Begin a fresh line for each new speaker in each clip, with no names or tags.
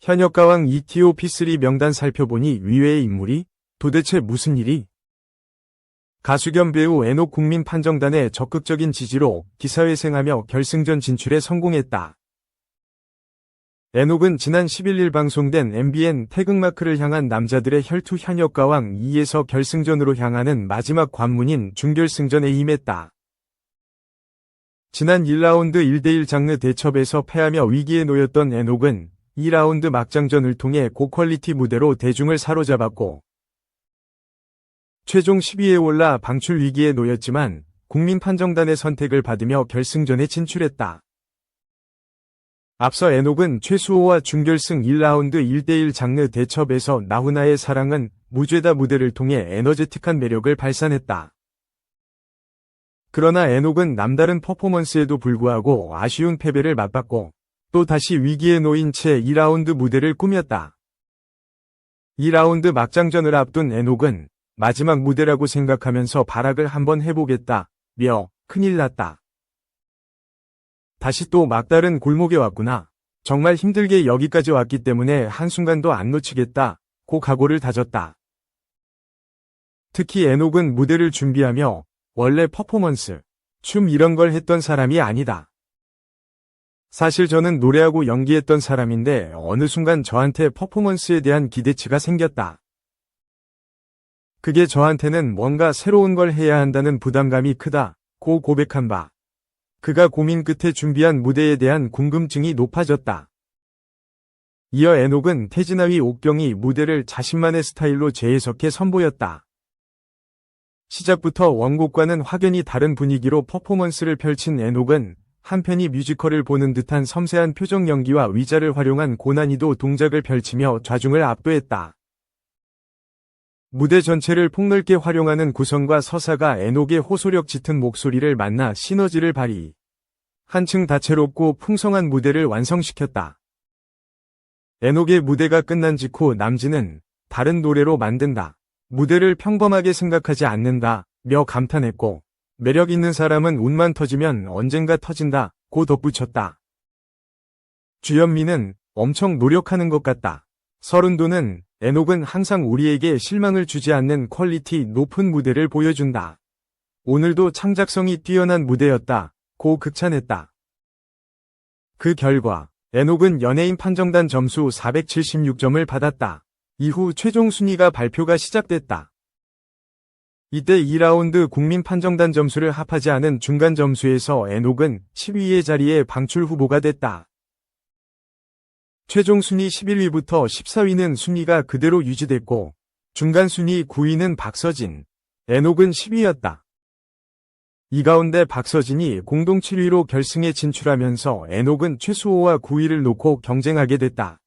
현역가왕 ETOP3 명단 살펴보니 위외의 인물이 도대체 무슨 일이? 가수 겸 배우 에녹 국민판정단의 적극적인 지지로 기사회생하며 결승전 진출에 성공했다. 에녹은 지난 11일 방송된 MBN 태극마크를 향한 남자들의 혈투 현역가왕 2에서 결승전으로 향하는 마지막 관문인 준결승전에 임했다. 지난 1라운드 1대1 장르 대첩에서 패하며 위기에 놓였던 에녹은 2라운드 막장전을 통해 고퀄리티 무대로 대중을 사로잡았고 최종 10위에 올라 방출 위기에 놓였지만 국민판정단의 선택을 받으며 결승전에 진출했다. 앞서 에녹은 최수호와 준결승 1라운드 1대1 장르 대첩에서 나훈아의 사랑은 무죄다 무대를 통해 에너제틱한 매력을 발산했다. 그러나 에녹은 남다른 퍼포먼스에도 불구하고 아쉬운 패배를 맛봤고 또 다시 위기에 놓인 채 2라운드 무대를 꾸몄다. 2라운드 막장전을 앞둔 에녹은 마지막 무대라고 생각하면서 발악을 한번 해보겠다며 큰일 났다. 다시 또 막다른 골목에 왔구나. 정말 힘들게 여기까지 왔기 때문에 한순간도 안 놓치겠다고 각오를 다졌다. 특히 에녹은 무대를 준비하며 원래 퍼포먼스, 춤 이런 걸 했던 사람이 아니다. 사실 저는 노래하고 연기했던 사람인데 어느 순간 저한테 퍼포먼스에 대한 기대치가 생겼다. 그게 저한테는 뭔가 새로운 걸 해야 한다는 부담감이 크다고 고백한 바, 그가 고민 끝에 준비한 무대에 대한 궁금증이 높아졌다. 이어 에녹은 태진아위 옥경이 무대를 자신만의 스타일로 재해석해 선보였다. 시작부터 원곡과는 확연히 다른 분위기로 퍼포먼스를 펼친 에녹은 한편이 뮤지컬을 보는 듯한 섬세한 표정 연기와 위자를 활용한 고난이도 동작을 펼치며 좌중을 압도했다. 무대 전체를 폭넓게 활용하는 구성과 서사가 에녹의 호소력 짙은 목소리를 만나 시너지를 발휘. 한층 다채롭고 풍성한 무대를 완성시켰다. 에녹의 무대가 끝난 직후 남진은 다른 노래로 만든다. 무대를 평범하게 생각하지 않는다며 감탄했고 매력 있는 사람은 운만 터지면 언젠가 터진다고 덧붙였다. 주현미는 엄청 노력하는 것 같다. 서른도는 에녹은 항상 우리에게 실망을 주지 않는 퀄리티 높은 무대를 보여준다. 오늘도 창작성이 뛰어난 무대였다고 극찬했다. 그 결과 에녹은 연예인 판정단 점수 476점을 받았다. 이후 최종 순위가 발표가 시작됐다. 이때 2라운드 국민판정단 점수를 합하지 않은 중간 점수에서 에녹은 10위의 자리에 방출 후보가 됐다. 최종 순위 11위부터 14위는 순위가 그대로 유지됐고 중간 순위 9위는 박서진, 에녹은 10위였다. 이 가운데 박서진이 공동 7위로 결승에 진출하면서 에녹은 최수호와 9위를 놓고 경쟁하게 됐다.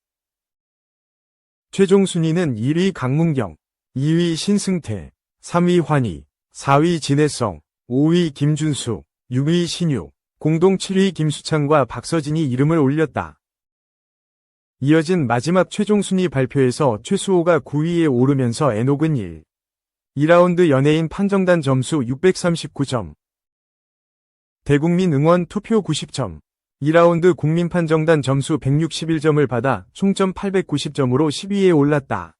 최종 순위는 1위 강문경, 2위 신승태, 3위 환희, 4위 진혜성, 5위 김준수, 6위 신유, 공동 7위 김수창과 박서진이 이름을 올렸다. 이어진 마지막 최종 순위 발표에서 최수호가 9위에 오르면서 에녹은 2라운드 연예인 판정단 점수 639점, 대국민 응원 투표 90점, 2라운드 국민판정단 점수 161점을 받아 총점 890점으로 10위에 올랐다.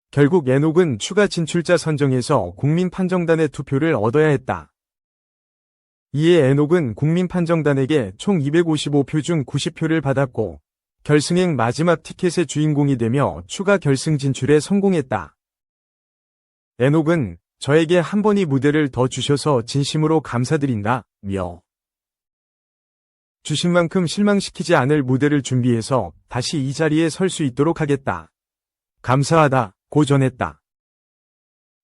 결국 에녹은 추가 진출자 선정에서 국민판정단의 투표를 얻어야 했다. 이에 에녹은 국민판정단에게 총 255표 중 90표를 받았고 결승행 마지막 티켓의 주인공이 되며 추가 결승 진출에 성공했다. 에녹은 저에게 한 번이 무대를 더 주셔서 진심으로 감사드린다며 주신 만큼 실망시키지 않을 무대를 준비해서 다시 이 자리에 설 수 있도록 하겠다. 감사하다고 전했다.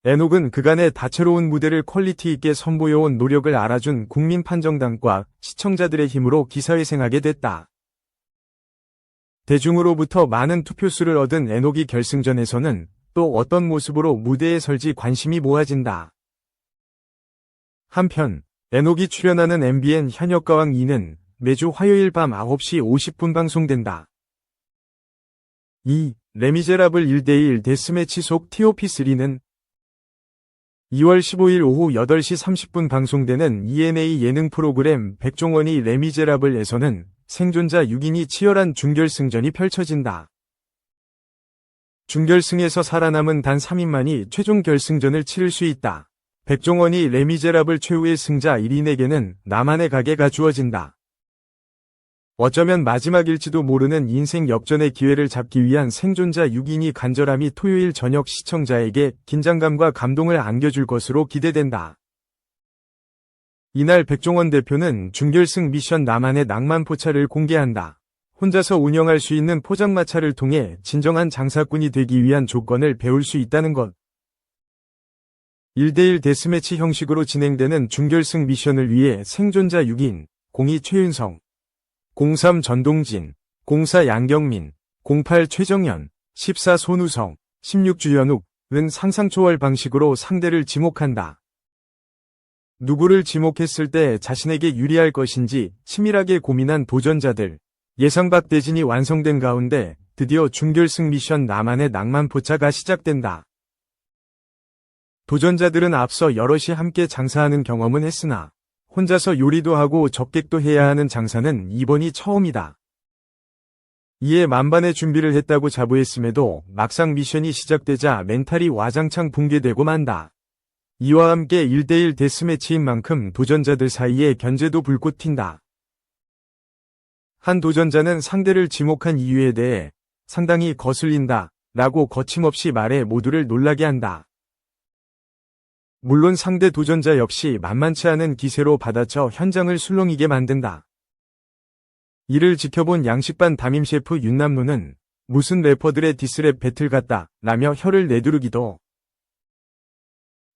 에녹은 그간의 다채로운 무대를 퀄리티 있게 선보여온 노력을 알아준 국민판정단과 시청자들의 힘으로 기사회생하게 됐다. 대중으로부터 많은 투표수를 얻은 에녹이 결승전에서는 또 어떤 모습으로 무대에 설지 관심이 모아진다. 한편 에녹이 출연하는 MBN 현역가왕 2는 매주 화요일 밤 9시 50분 방송된다. 2. 레미제라블 1대1 데스매치 속 TOP3는 2월 15일 오후 8시 30분 방송되는 ENA 예능 프로그램 백종원이 레미제라블에서는 생존자 6인이 치열한 준결승전이 펼쳐진다. 준결승에서 살아남은 단 3인만이 최종 결승전을 치를 수 있다. 백종원이 레미제라블 최후의 승자 1인에게는 나만의 가게가 주어진다. 어쩌면 마지막일지도 모르는 인생 역전의 기회를 잡기 위한 생존자 6인이 간절함이 토요일 저녁 시청자에게 긴장감과 감동을 안겨줄 것으로 기대된다. 이날 백종원 대표는 준결승 미션 나만의 낭만 포차를 공개한다. 혼자서 운영할 수 있는 포장마차를 통해 진정한 장사꾼이 되기 위한 조건을 배울 수 있다는 것. 1대1 데스매치 형식으로 진행되는 준결승 미션을 위해 생존자 6인 02 최윤성, 03 전동진, 04 양경민, 08 최정현, 14 손우성, 16 주현욱은 상상 초월 방식으로 상대를 지목한다. 누구를 지목했을 때 자신에게 유리할 것인지 치밀하게 고민한 도전자들. 예상 밖 대진이 완성된 가운데 드디어 준결승 미션 나만의 낭만 포차가 시작된다. 도전자들은 앞서 여럿이 함께 장사하는 경험은 했으나 혼자서 요리도 하고 접객도 해야 하는 장사는 이번이 처음이다. 이에 만반의 준비를 했다고 자부했음에도 막상 미션이 시작되자 멘탈이 와장창 붕괴되고 만다. 이와 함께 1대1 데스매치인 만큼 도전자들 사이에 견제도 불꽃 튄다. 한 도전자는 상대를 지목한 이유에 대해 상당히 거슬린다 라고 거침없이 말해 모두를 놀라게 한다. 물론 상대 도전자 역시 만만치 않은 기세로 받아쳐 현장을 술렁이게 만든다. 이를 지켜본 양식반 담임 셰프 윤남노는 무슨 래퍼들의 디스랩 배틀 같다 라며 혀를 내두르기도.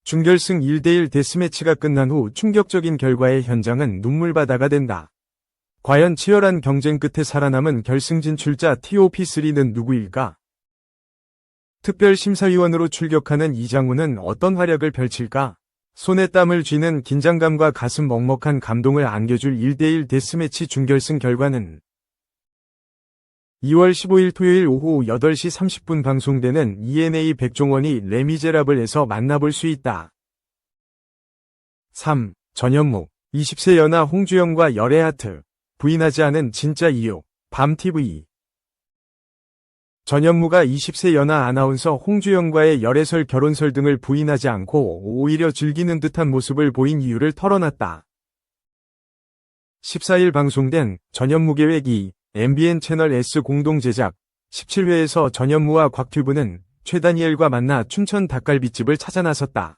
준결승 1대1 데스매치가 끝난 후 충격적인 결과의 현장은 눈물바다가 된다. 과연 치열한 경쟁 끝에 살아남은 결승 진출자 TOP3는 누구일까? 특별심사위원으로 출격하는 이장훈은 어떤 활약을 펼칠까? 손에 땀을 쥐는 긴장감과 가슴 먹먹한 감동을 안겨줄 1대1 데스매치 준결승 결과는 2월 15일 토요일 오후 8시 30분 방송되는 ENA 백종원이 레미제라블에서 만나볼 수 있다. 3. 전현무 20세 연하 홍주영과 열애하트 부인하지 않은 진짜 이유 밤TV 전현무가 20세 연하 아나운서 홍주영과의 열애설 결혼설 등을 부인하지 않고 오히려 즐기는 듯한 모습을 보인 이유를 털어놨다. 14일 방송된 전현무 계획 2 MBN 채널 S 공동 제작 17회에서 전현무와 곽튜브는 최다니엘과 만나 춘천 닭갈비집을 찾아 나섰다.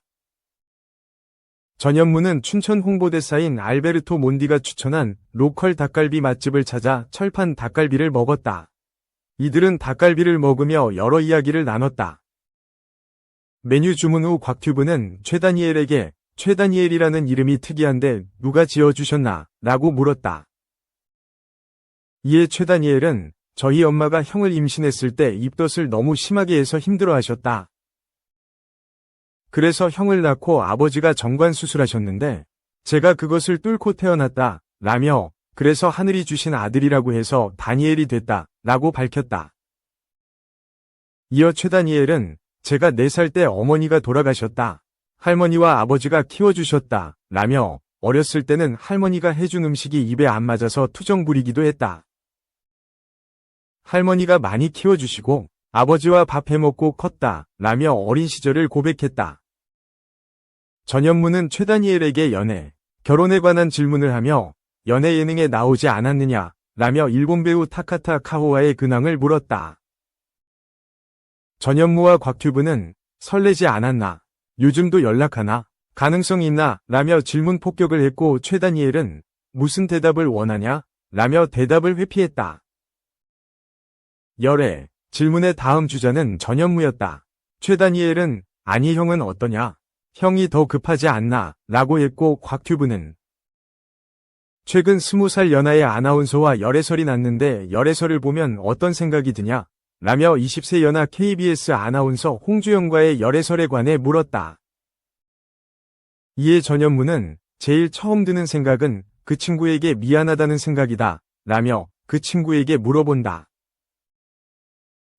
전현무는 춘천 홍보대사인 알베르토 몬디가 추천한 로컬 닭갈비 맛집을 찾아 철판 닭갈비를 먹었다. 이들은 닭갈비를 먹으며 여러 이야기를 나눴다. 메뉴 주문 후 곽튜브는 최다니엘에게 최다니엘이라는 이름이 특이한데 누가 지어주셨나? 라고 물었다. 이에 최다니엘은 저희 엄마가 형을 임신했을 때 입덧을 너무 심하게 해서 힘들어하셨다. 그래서 형을 낳고 아버지가 정관 수술하셨는데 제가 그것을 뚫고 태어났다 라며 그래서 하늘이 주신 아들이라고 해서 다니엘이 됐다 라고 밝혔다. 이어 최다니엘은 제가 4살 때 어머니가 돌아가셨다. 할머니와 아버지가 키워주셨다 라며 어렸을 때는 할머니가 해준 음식이 입에 안 맞아서 투정 부리기도 했다. 할머니가 많이 키워주시고 아버지와 밥 해먹고 컸다 라며 어린 시절을 고백했다. 전현무는 최다니엘에게 연애, 결혼에 관한 질문을 하며 연애 예능에 나오지 않았느냐 라며 일본 배우 타카타 카호와의 근황을 물었다. 전현무와 곽튜브는 설레지 않았나? 요즘도 연락하나? 가능성 있나? 라며 질문 폭격을 했고 최다니엘은 무슨 대답을 원하냐? 라며 대답을 회피했다. 열애, 질문의 다음 주자는 전현무였다. 최다니엘은 아니 형은 어떠냐? 형이 더 급하지 않나? 라고 했고 곽튜브는 최근 20살 연하의 아나운서와 열애설이 났는데 열애설을 보면 어떤 생각이 드냐? 라며 20세 연하 KBS 아나운서 홍주영과의 열애설에 관해 물었다. 이에 전현무는 제일 처음 드는 생각은 그 친구에게 미안하다는 생각이다. 라며 그 친구에게 물어본다.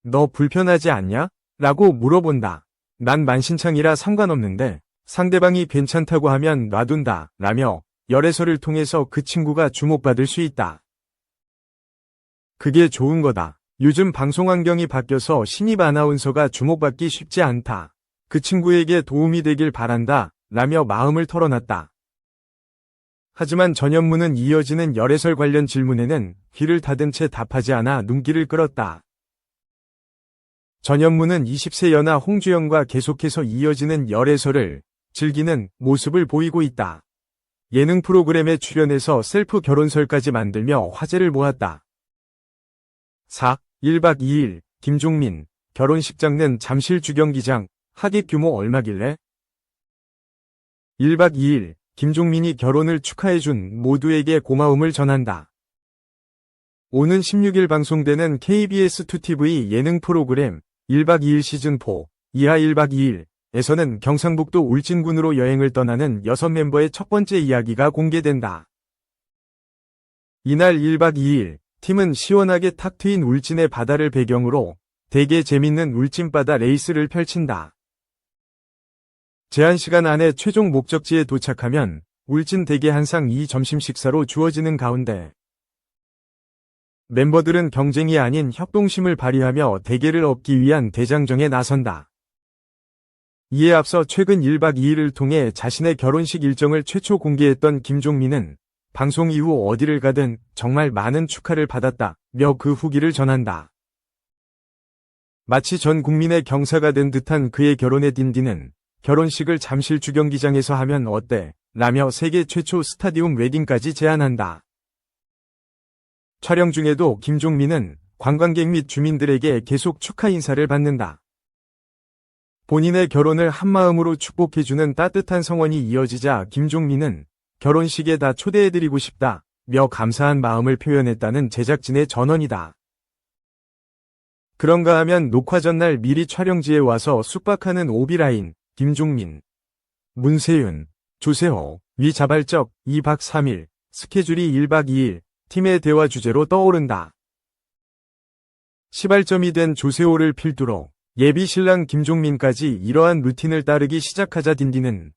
너 불편하지 않냐? 라고 물어본다. 난 만신창이라 상관없는데 상대방이 괜찮다고 하면 놔둔다. 라며 열애설을 통해서 그 친구가 주목받을 수 있다. 그게 좋은 거다. 요즘 방송 환경이 바뀌어서 신입 아나운서가 주목받기 쉽지 않다. 그 친구에게 도움이 되길 바란다. 라며 마음을 털어놨다. 하지만 전현무는 이어지는 열애설 관련 질문에는 귀를 닫은 채 답하지 않아 눈길을 끌었다. 전현무는 20세 연하 홍주영과 계속해서 이어지는 열애설을 즐기는 모습을 보이고 있다. 예능 프로그램에 출연해서 셀프 결혼설까지 만들며 화제를 모았다. 4. 1박 2일 김종민 결혼식 장는 잠실 주경기장 하객 규모 얼마길래? 1박 2일 김종민이 결혼을 축하해준 모두에게 고마움을 전한다. 오는 16일 방송되는 KBS2TV 예능 프로그램 1박 2일 시즌4 이하 1박 2일에서는 경상북도 울진군으로 여행을 떠나는 6멤버의 첫 번째 이야기가 공개된다. 이날 1박 2일 팀은 시원하게 탁 트인 울진의 바다를 배경으로 되게 재밌는 울진바다 레이스를 펼친다. 제한 시간 안에 최종 목적지에 도착하면 울진 대게 한 상 2점심 식사로 주어지는 가운데 멤버들은 경쟁이 아닌 협동심을 발휘하며 대게를 얻기 위한 대장정에 나선다. 이에 앞서 최근 1박 2일을 통해 자신의 결혼식 일정을 최초 공개했던 김종민은 방송 이후 어디를 가든 정말 많은 축하를 받았다며 그 후기를 전한다. 마치 전 국민의 경사가 된 듯한 그의 결혼의 딘딘은 결혼식을 잠실 주경기장에서 하면 어때? 라며 세계 최초 스타디움 웨딩까지 제안한다. 촬영 중에도 김종민은 관광객 및 주민들에게 계속 축하 인사를 받는다. 본인의 결혼을 한마음으로 축복해주는 따뜻한 성원이 이어지자 김종민은 결혼식에 다 초대해드리고 싶다며 감사한 마음을 표현했다는 제작진의 전언이다. 그런가 하면 녹화 전날 미리 촬영지에 와서 숙박하는 오비라인, 김종민, 문세윤, 조세호, 위 자발적 2박 3일, 스케줄이 1박 2일, 팀의 대화 주제로 떠오른다. 시발점이 된 조세호를 필두로 예비 신랑 김종민까지 이러한 루틴을 따르기 시작하자 딘딘은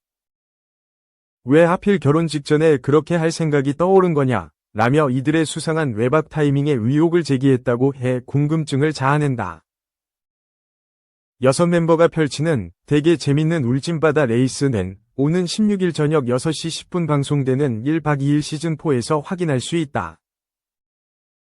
왜 하필 결혼 직전에 그렇게 할 생각이 떠오른 거냐 라며 이들의 수상한 외박 타이밍에 의혹을 제기했다고 해 궁금증을 자아낸다. 6멤버가 펼치는 되게 재밌는 울진바다 레이스는 오는 16일 저녁 6시 10분 방송되는 1박 2일 시즌4에서 확인할 수 있다.